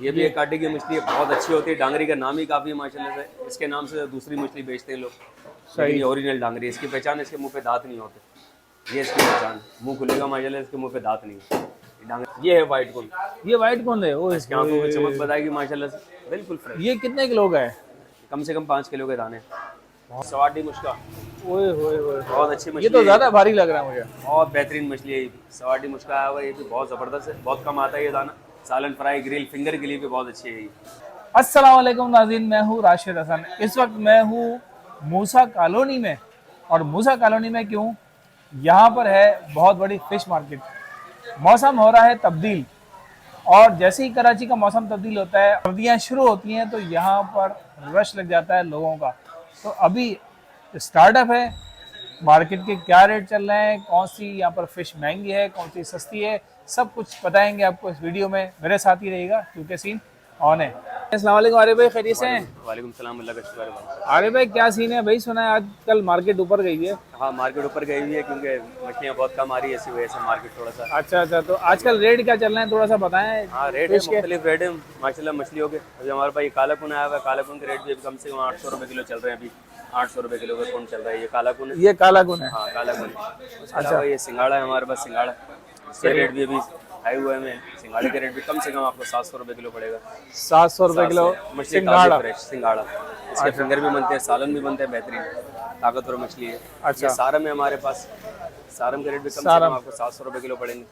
ये भी एक कांटे की मछली है, बहुत अच्छी होती है। डांगरी का नाम ही काफ़ी है माशाल्लाह से, इसके नाम से दूसरी मछली बेचते हैं लोग, लेकिन ये ओरिजिनल डांगरी है। इसकी पहचान इसके मुंह पे दांत नहीं होते, ये इसकी पहचान। मुंह खुलेगा माशाल्लाह, इसके मुंह पे दांत नहीं होते। ये है वाइट गुल, ये वाइट कौन है? ओ इसकी आंखों की चमक बताएगी माशाल्लाह से, बिल्कुल फ्रेश। ये कितने किलो का है? कम से कम 5 किलो के दाने। सवाटी मुश्का, ओए होए होए, बहुत अच्छी मछली ये तो है। ज्यादा भारी लग रहा है मुझे। बहुत बेहतरीन मछली है ये भी। सवाटी मुश्का आया हुआ, ये भी बहुत ज़बरदस्त है, बहुत कम आता है ये दाना। सालन फ्राई ग्रिल फिंगर के लिए भी बहुत अच्छी है ये। अस्सलाम वालेकुम नाज़रीन, मैं हूँ राशिद हसन। इस वक्त मैं हूँ मूसा कॉलोनी में। और मूसा कॉलोनी में क्यों? यहाँ पर है बहुत बड़ी फिश मार्केट। मौसम हो रहा है तब्दील, और जैसे ही कराची का मौसम तब्दील होता है, सर्दियाँ शुरू होती हैं, तो यहाँ पर रश लग जाता है लोगों का। तो अभी स्टार्टअप है, मार्केट के क्या रेट चल रहे हैं, कौन सी यहाँ पर फिश महंगी है, कौन सी सस्ती है, सब कुछ बताएंगे आपको इस वीडियो में। मेरे साथ ही रहिएगा क्योंकि सीन ऑन है। अस्सलाम वालेकुम आरिफ भाई, खैरियत से हैं? वालेकुम सलाम, अल्लाह का शुक्र है। आरिफ भाई क्या सीन है भाई? सुना है आजकल मार्केट ऊपर गई है। हाँ, मार्केट ऊपर गई हुई है क्योंकि मछलियाँ बहुत कम आ रही है, इसी वजह से मार्केट थोड़ा सा। अच्छा अच्छा, तो आजकल रेट क्या चल रहे हैं, थोड़ा सा बताएं। हाँ, रेट है, मुख्तलिफ रेट है माशाल्लाह मछलियों के। अभी हमारे पास ये काला कुन आया हुआ है, काला कुन के रेट भी कम से कम 800 रुपये किलो चल रहे हैं। अभी 800 रुपये किलो का कुन चल रहा है, ये काला कुन है। ये काला गुन है। हाँ, काला कुन। उसके अलावा ये सिंगाड़ा है हमारे पास, सिंगाड़ा, इसके रेट भी अभी हाई हुए में। सिंगाड़े के रेट भी कम से कम आपको 700 रुपये किलो पड़ेगा। 700 रुपये किलो मछली सिंगाड़ा। ताज़ी फ्रेश सिंगाड़ा। इसके फिंगर भी बनते हैं, सालन भी बनते हैं, बेहतरीन ताकतवर मछली है। अच्छा। ये सारम है हमारे पास, सारम के रेट भी कम से कम आपको 700 रुपये किलो पड़ेंगे।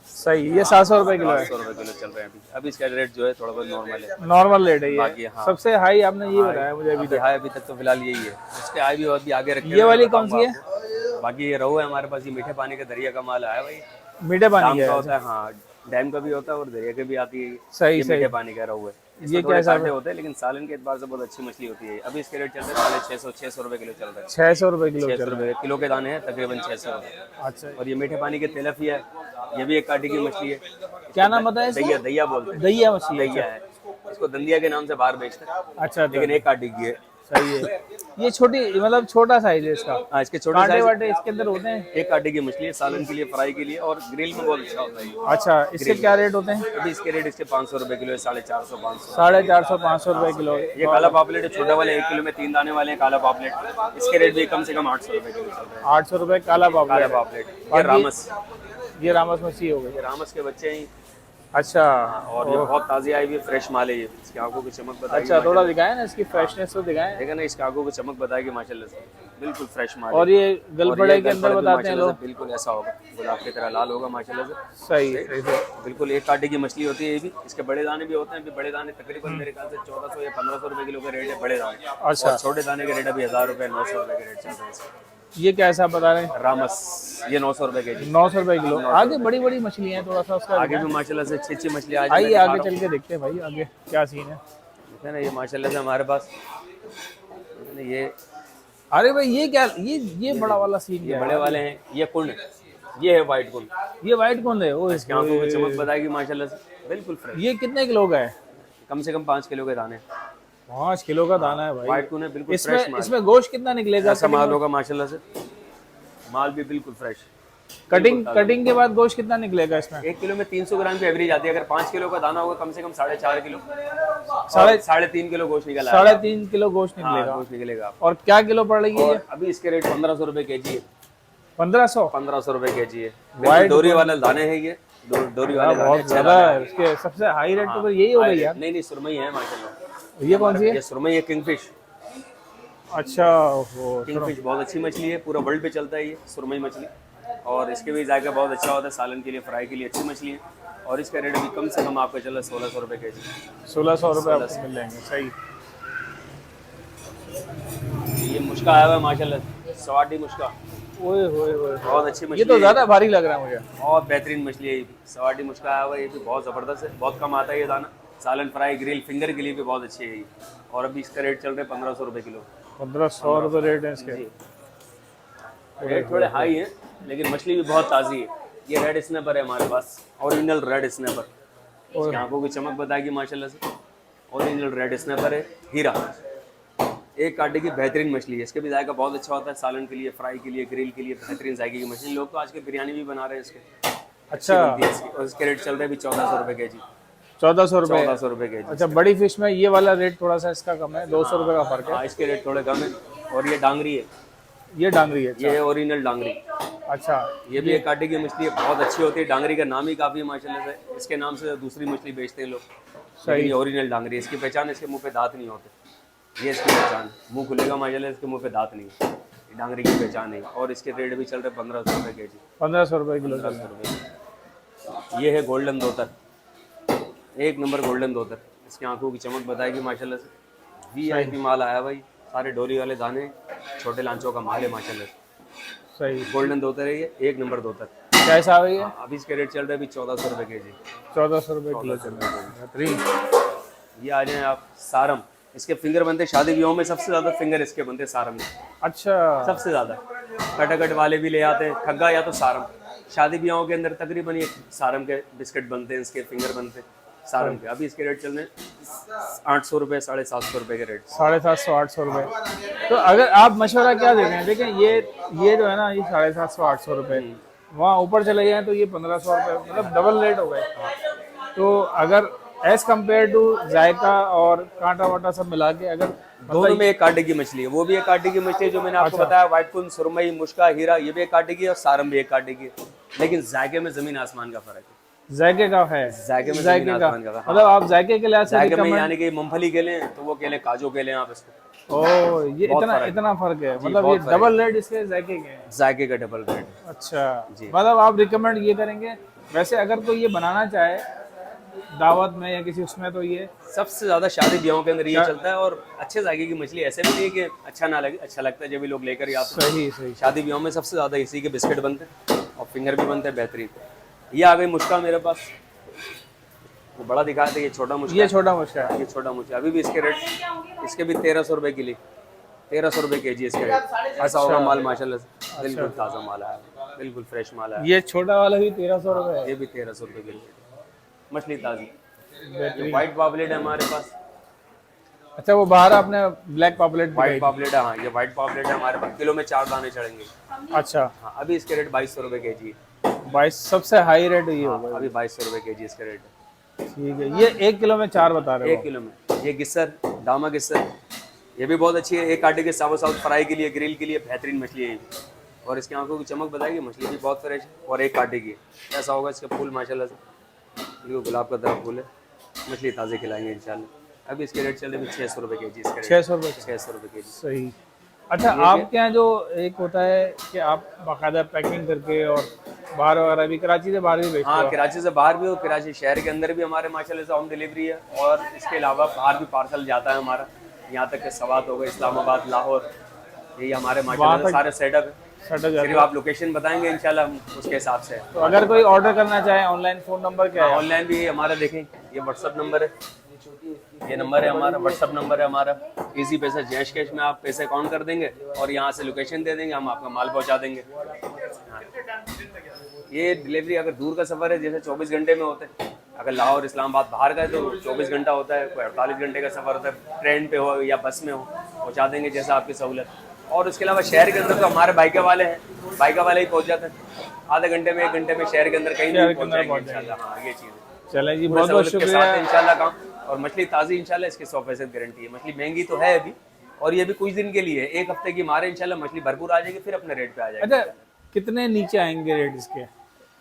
सही, ये 700 रुपये किलो है। 700 रुपये किलो चल रहे हैं अभी इसका रेट जो है थोड़ा बहुत नॉर्मल है। नॉर्मल रेट है ये। बाकी हाँ, सबसे हाई आपने ये बताया मुझे अभी तक। अभी तक तो फिलहाल यही है। उसके हाई भी अभी आगे रखे ये हुए वाली हैं, कौन सी है? बताऊंगा आपको। बाकी ये रोहू है हमारे पास, ये मीठे पानी के दरिया का माल आया भाई। मीठे पानी डैम का का है। होता है, हाँ, डैम का भी होता है और दरिया के भी आती है। सही ये सही। मीठे पानी का रोहू है। ये थोड़े कैसा कांटे होते हैं, लेकिन सालन के एतबार से बहुत अच्छी मछली होती है। अभी इसके रेट चल रहे हैं 650 रुपये किलो चल रहे हैं। 600 रुपये किलो 600 चल रहा रुपये किलो के दाने हैं, तकरीबन 600 रुपये। है। अच्छा, और ये मीठे पानी के तेलफी है, ये भी एक कांटे की मछली है। क्या नाम बताया इसका? दैया, दैया बोलते हैं। दहिया मछली। दैया है, इसको दंदिया के नाम से बाहर बेचते हैं, अच्छा, लेकिन एक कांटे की है। सही है। ये छोटी, मतलब छोटा साइज है इसका। हाँ, इसके छोटे कांटे साइज, वाटे इसके अंदर होते हैं। एक कांटे की मछली है, सालन के लिए, फ्राई के लिए और ग्रिल में बहुत अच्छा होता है ये। अच्छा, इसके क्या रेट होते हैं? अभी इसके रेट इसके 500 रुपये किलो है, 450 500। 450 500 रुपये किलो। ये काला पापलेट है, छोटा वाले 1 किलो में 3 दाने वाले हैं काला पापलेट। इसके रेट भी कम से कम 800 रुपये किलो चल रहे हैं। 800 रुपये काला काला पापलेट। पापलेट। ये रामस, ये रामस मछली हो गई। ये रामस के बच्चे हैं। अच्छा, और ये बहुत ताज़ी आई हुई फ्रेश माल है ये। इसकी आंखों की चमक बताएगी। अच्छा, थोड़ा दिखाएं ना इसकी फ्रेशनेस तो दिखाएं। देखा ना, इसकी आंखों की चमक बताएगी माशाल्लाह से, बिल्कुल फ्रेश माल है। और ये गलपड़े के अंदर गलपड़ भी बताते हैं माशाल्लाह लोग। से बिल्कुल ऐसा होगा, गुलाब की तरह लाल होगा माशाल्लाह से। सही सही सही। बिल्कुल एक कांटे की मछली होती है ये भी। इसके बड़े दाने भी होते हैं। अभी बड़े दाने तकरीबन मेरे ख्याल से 1400 या 1500 रुपये किलो का रेट है, बड़े दाने। अच्छा। और छोटे दाने के रेट अभी 1000 रुपये 900 रुपये के रेट चल रहे हैं इसके। ये कैसा बता रहे हैं? रामस, ये 900 रुपये के जी। 900 रुपये किलो। आगे बड़ी बड़ी मछलियाँ हैं, थोड़ा सा उसका आगे भी माशाल्लाह से अच्छी अच्छी मछली आज आइए आगे चल के देखते हैं भाई आगे क्या सीन है। है ना। ये माशाल्लाह से हमारे पास ये अरे भाई ये क्या, ये बड़ा वाला सीन क्या है? बड़े वाले हैं, ये कुंड, ये है वाइट कुंड। ये वाइट कौन है? वो इसकी आंखों की चमक बताएगी माशाल्लाह से, बिल्कुल फ्रेश। ये कितने किलो का है? कम से कम 5 किलो के दाने। 5 किलो का दाना है भाई। वाइट कुंड है, बिल्कुल फ्रेश इसमें माल। इसमें गोश्त कितना निकलेगा? ऐसा माल होगा माशाल्लाह से, माल भी बिल्कुल फ्रेश। कटिंग के बाद गोश्त कितना निकलेगा इसमें? 1 किलो में 300 ग्राम की एवरेज आती है। अगर 5 किलो का दाना होगा, कम से कम 4.5 किलो, साढ़े 3.5 किलो गोश्त निकल 3.5 किलो गोश्त निकलेगा। गोश्त निकलेगा। और क्या किलो पड़ रही है? और अभी इसके रेट 1500 रुपये के जी है। 1500 1500 रुपये के जी है। White डोरी वाले दाने हैं ये, डोरी वाले दाने। बहुत ज्यादा है। उसके सबसे हाई रेट तो यही हो गई यार। नहीं, सुरमई है माशाल्लाह। ये कौन सी है? ये सुरमई है, किंगफिश। अच्छा, वो किंगफिश बहुत अच्छी मछली है, पूरा वर्ल्ड पे चलता है ये सुरमई मछली। और इसके भी जायका बहुत अच्छा होता है, सालन के लिए, फ्राई के लिए अच्छी मछली है। और इसका रेट अभी कम से कम आपका चला 1600 रुपये के जी। 1600 रुपये आपको मिल जाएंगे। सही। ये मुश्का आया हुआ है माशाल्लाह, सवाटी मुश्का, ओए होए होए, बहुत अच्छी मछली ये तो है। ज्यादा भारी लग रहा है मुझे। बहुत बेहतरीन मछली है ये भी। सवाटी मुश्का आया हुआ है, ये भी बहुत ज़बरदस्त है, बहुत कम आता है ये दाना। सालन फ्राई ग्रिल फिंगर के लिए भी बहुत अच्छी है ये। और अभी इसका रेट चल रहा है 1500 रुपये किलो। 1500 रुपये रेट है इसके। जी, रेट थोड़े हाई है, लेकिन मछली भी बहुत ताज़ी है। ये रेड स्नैपर है हमारे पास, ओरिजिनल रेड स्नैपर। इसकी आंखों की चमक बताएगी माशाल्लाह से, ओरिजिनल रेड स्नैपर है, हीरा। एक कांटे की बेहतरीन मछली है। इसके भी जायका बहुत अच्छा होता है, सालन के लिए, फ्राई के लिए, ग्रिल के लिए बेहतरीन जायके की मछली। लोग तो आजकल बिरयानी भी बना रहे हैं इसके। अच्छा, और इसके रेट चल रहे हैं अभी 1400 रुपये के जी। 1400 रुपये। 1400 रुपये के जी। अच्छा, बड़ी फिश में ये वाला रेट थोड़ा सा इसका कम है, 200 रुपये का फर्क है। हाँ, इसके रेट थोड़े कम है। और ये डांगरी है, ये डांगरी है। ये है ओरिजिनल डांगरी। अच्छा, ये भी एक कांटे की मछली है, बहुत अच्छी होती है। डांगरी का नाम ही काफ़ी है माशाल्लाह से, इसके नाम से दूसरी मछली बेचते हैं लोग। लेकिन ये ओरिजिनल डांगरी, इसकी पहचान इसके मुंह पे दांत नहीं होते, ये इसकी पहचान। मुंह खुलेगा माशाल्लाह, इसके मुंह पे दांत नहीं है, ये डांगरी की पहचान है। और इसके रेट भी चल रहे 1500 रुपये के जी। 1500 रुपये किलो। 1500 रुपये। ये है गोल्डन धोतर, एक नंबर गोल्डन धोतर। इसकी आंखों की चमक बताएगी माशाल्लाह से। VIP माल आया भाई, सारे डोरी वाले दाने, छोटे लांचों का माल है माशाल्लाह से। सही, गोल्डन धोतर है ये, एक नंबर धोतर। कैसा है ये? अभी इसके रेट चल रहे अभी 1400 रुपये के जी। 1400 रुपये किलो चल रहा है। बेहतरीन। ये आ जाए आप सारम, इसके फिंगर बनते शादी ब्याहों में, सबसे ज्यादा फिंगर इसके बनते सारम में, अच्छा, सबसे ज्यादा। कटाकट वाले भी ले आते हैं, खग्गा या तो सारम। शादी ब्याहों के अंदर तकरीबन ये सारम के बिस्किट बनते हैं, इसके फिंगर बनते हैं सारम के। अभी इसके रेट चल रहे हैं 800 रुपये, 750 रुपये के रेट। 750 800 रुपये। तो अगर आप मशवरा क्या देते हैं? देखें, ये जो है ना, ये 750 800 रुपये, वहाँ ऊपर चले जाएँ तो ये 1500 रुपये, मतलब डबल रेट हो गए। तो अगर एज कम्पेयर टू जायका और कांटा वाटा सब मिला के, अगर दोनों में एक कांटे की मछली है, वो भी एक कांटे की मछली है जो मैंने आपको बताया, व्हाइट कुन, सुरमई, मुश्का, हीरा, ये भी एक कांटे की है और सारम भी एक कांटे की है। लेकिन जायके में जमीन आसमान का फर्क है। जायके का है, जायके में जायके जमीन का आसमान का फर्क है। मतलब आप जायके के लिहाज से जायके में यानी कि मूंगफली के लें तो वो केले काजू के लें आप इसको। ओ, ये इतना फर्क है, मतलब ये डबल रेट इसके जायके के हैं। जायके का डबल रेट। अच्छा, मतलब आप रिकमेंड ये करेंगे? वैसे अगर कोई ये बनाना चाहे दावत में या किसी उसमें, तो ये सबसे ज्यादा शादी ब्याहों के अंदर ये चलता है। और अच्छे जायके की मछली ऐसे भी नहीं है कि अच्छा ना लगे, अच्छा लगता है जब भी लोग लेकर आते हैं। सही सही। शादी ब्याहों में सबसे ज्यादा इसी के बिस्किट बनते हैं और फिंगर भी बनते हैं बेहतरीन। ये आ गई मुश्का मेरे पास, वो बड़ा दिखाते, ये छोटा मुश्का। ये छोटा मुश्का है, ये छोटा मुश्का। अभी भी इसके रेट, इसके भी 1300 रुपये किलो, 1300 रुपये के जी इसके रेट। ऐसा होगा माल माशाल्लाह से, बिल्कुल ताज़ा माल आया, बिल्कुल फ्रेश माल आया। ये छोटा वाला भी 1300 रुपये है। ये भी 1300 रुपये किलो, मछली ताज़ी। ये वाइट पॉपलेट है हमारे पास। अच्छा, वो बाहर आपने ब्लैक पॉपलेट वाइट पॉपलेट है, हाँ, ये वाइट पॉपलेट है हमारे पास। किलो में 4 दाने चढ़ेंगे। अच्छा, हाँ, अभी इसके रेट 2200 रुपये के जी। 22, सबसे हाई रेट ये होगा। अभी 2200 रुपये के जी इसके रेट है। ठीक है, ये 1 किलो में 4 बता रहे हो? 1 किलो में। ये गिस्सर, दामा गिस्सर, ये भी बहुत अच्छी है। एक कांटे के साबुत फ्राई के लिए, ग्रिल के लिए बेहतरीन मछली है ये भी। और इसकी आंखों की चमक बताएगी, मछली भी बहुत फ्रेश है और एक कांटे की है। ऐसा होगा इसके फूल माशाल्लाह से, ये गुलाब का तरह फूल है। मछली ताज़े खिलाएंगे इंशाल्लाह। अभी इसके रेट चल रहे 600 रुपये के जी इसके रेट। 600 रुपये 600 रुपये के जी। सही। अच्छा, आपके यहाँ जो एक होता है कि आप बाकायदा पैकिंग करके और बाहर वगैरह भी, कराची से बाहर भी भेजते हो? हाँ, कराची से बाहर भी हो, कराची शहर के अंदर भी हमारे माशाल्लाह से होम डिलीवरी है। और इसके अलावा बाहर भी पार्सल जाता है हमारा, यहाँ तक कि सवात हो गए, इस्लामाबाद, लाहौर, यही हमारे माशाल्लाह सारे सेटअप है। सिर्फ आप लोकेशन बताएंगे इंशाल्लाह हम उसके हिसाब से। तो अगर कोई ऑर्डर करना चाहे ऑनलाइन, फ़ोन नंबर क्या है? ऑनलाइन भी हमारा देखें, ये व्हाट्सअप नंबर है, ये नंबर है हमारा, व्हाट्सअप नंबर है हमारा। इजी पैसा जैश कैश में आप पैसे अकाउंट कर देंगे और यहाँ से लोकेशन दे देंगे, हम आपका माल पहुँचा देंगे। हाँ। ये डिलीवरी अगर दूर का सफ़र है, जैसे 24 घंटे में होता है। अगर लाहौर इस्लामाबाद बाहर का है तो 24 घंटा होता है, कोई 48 घंटे का सफ़र होता है। ट्रेन पे हो या बस में हो, पहुँचा देंगे जैसा आपकी सहूलत। और उसके अलावा शहर के अंदर तो हमारे बाइका वाले हैं, बाइका वाले ही पहुँच जाते हैं। आधे घंटे में 1 घंटे में शहर के अंदर कहीं नहीं पहुँच जाएंगे इंशाल्लाह। हाँ, ये चीज़ है। चलें जी, बहुत बहुत शुक्रिया इंशाल्लाह काम। और मछली ताज़ी इंशाल्लाह, इसकी 100% गारंटी है। मछली महंगी तो है अभी, और ये भी कुछ दिन के लिए है, 1 हफ्ते की मारे इंशाल्लाह मछली भरपूर आ जाएगी, फिर अपने रेट पे आ जाएगी। अच्छा, कितने नीचे आएंगे रेट इसके?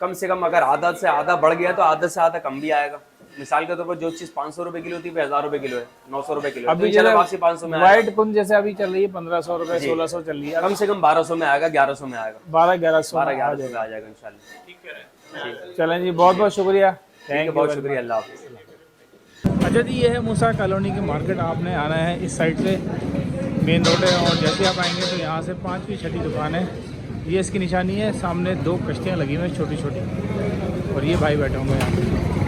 कम से कम अगर आधा से आधा बढ़ गया तो आधा से आधा कम भी आएगा। मिसाल के तौर पर जो चीज़ 500 रुपये किलो थी, 1000 रुपये किलो है, 900 रुपये किलो। अभी इंशाल्लाह वापसी 500 में व्हाइट कुन जैसे अभी चल रही है 1500 रुपये, 1600 चल रही है, कम से कम 1200 में आएगा, 1100 में आएगा, 1200 12 1100 में आ जाएगा इंशाल्लाह। चलें जी, बहुत बहुत शुक्रिया, थैंक यू, बहुत शुक्रिया, अल्लाह हाफ़िज़। अच्छा जी, ये है मूसा कॉलोनी की मार्केट। आपने आना है इस साइड से, मेन रोड है, और जैसे आप आएंगे तो यहाँ से 5वीं 6ठी दुकान है। ये इसकी निशानी है। सामने 2 कश्तियाँ लगी हुई हैं छोटी छोटी, और ये भाई बैठे होंगे यहाँ पे।